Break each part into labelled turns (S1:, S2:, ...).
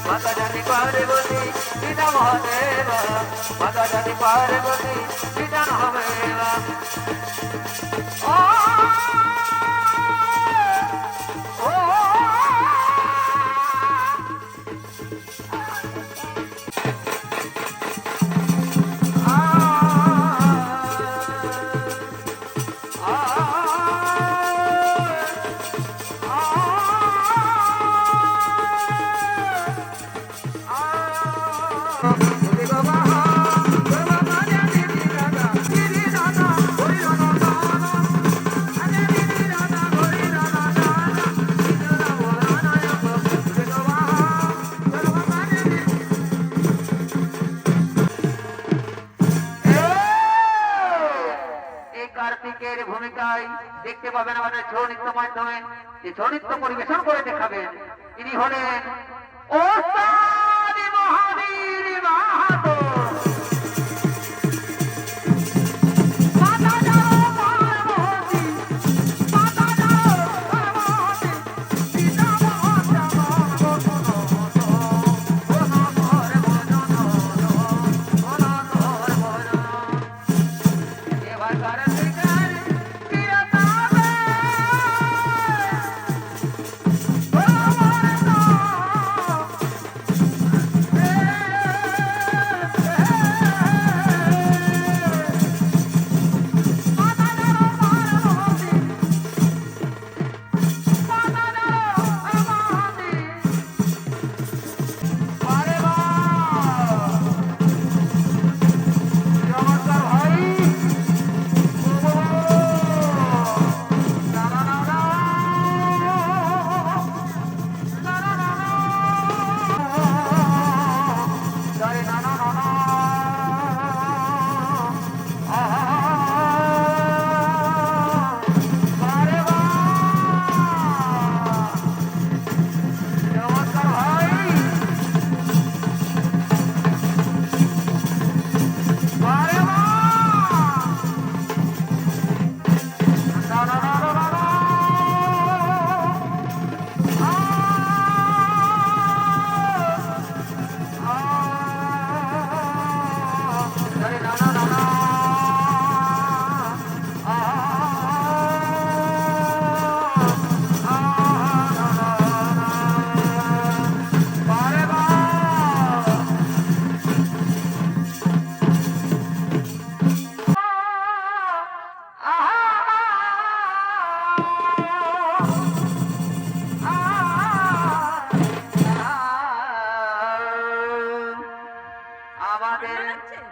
S1: माता जानी पार्वती पिता महादेवा माता जानी पार्वती पिता महादेवा ভূমিকায় দেখতে পাবেন আমাদের ছৌ নৃত্য মাধ্যমে যে ছৌ নৃত্য পরিবেশন করে দেখাবেন তিনি হলেন ওস্তাদ মহাবীর মাহাতো।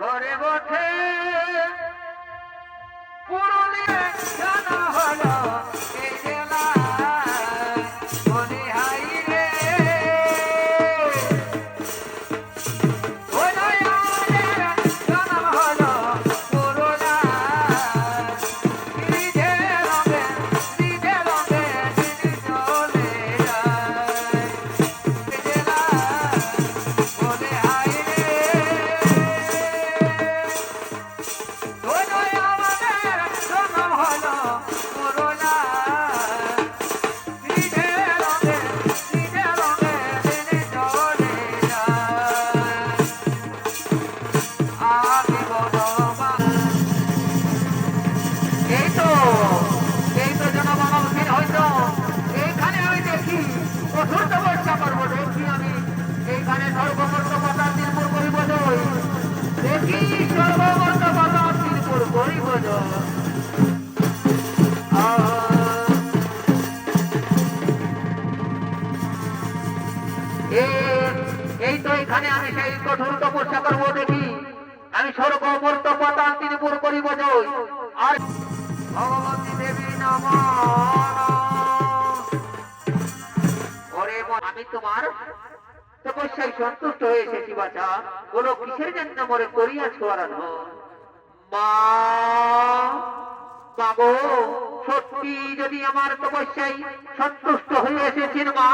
S1: ঘরে বসে পুরুলিয়া জানা হলো এই জেলা বনিহাই রে জানা হলো পুরোলা নিজে রঙে চলে যায় জেলা বনিহাই রে এই তো এখানে আমি সেই কঠোর তপস্যা করবো দেখি আমি স্বর্গ মর্ত পাতাল ত্রিপুর করিব জয় আর ভগবতী দেবী নম। ওরে আমি তোমার তপস্যায় সন্তুষ্ট হয়ে এসেছি বাছা, বলো কিসের জন্য মরে করিয়াছ আরাধন? মা, মাগো সত্যি যদি আমার তপস্যায় সন্তুষ্ট হয়ে এসেছেন মা,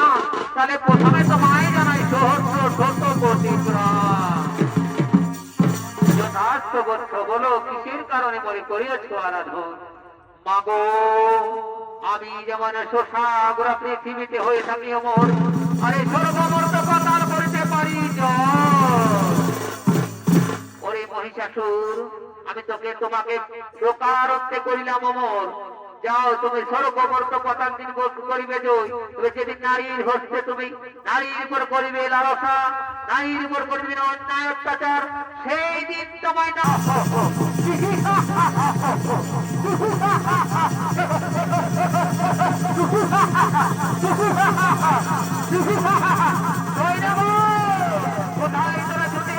S1: তাহলে প্রথমে তোমায় জানাই সহস্র শত কোটি প্রণাম। যথার্থ বৎস বলো কিসের কারণে মরে করিয়াছ আরাধন? মাগো আমি যেমন শোষাগুড়া পৃথিবীতে হয়ে থাকি অমর, আরে সর্বমর্ত পাতাল করিতে পারি ওরে মহিষাসুর, আমি তোমাকে প্রকারত্বে করিলাম অমর। যাও তুমি সর্বমর্ত পাতাল দিন করিবে জয়। তুমি যেদিন নারীর হস্তে তুমি নারীর উপর করিবে লালসা, নারীর উপর করিবে অন্যায় অত্যাচার, সেই দিন তোমায় না কোথায় তোরা ছুটে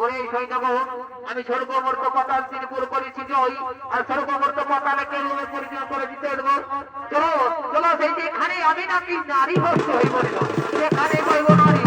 S1: ওরে সৈন্যগণ, আমি স্বর্গমর্ত পাতাল তিনি পুরো করেছি জয়, আর স্বর্গমর্ত পাতালে কেউ পরিচয় করে দিতে দেবো। চলো চলো, সেই যেখানে আমি নাকি নারী হস্ত হয়ে বলিল, সেখানে কইব নারী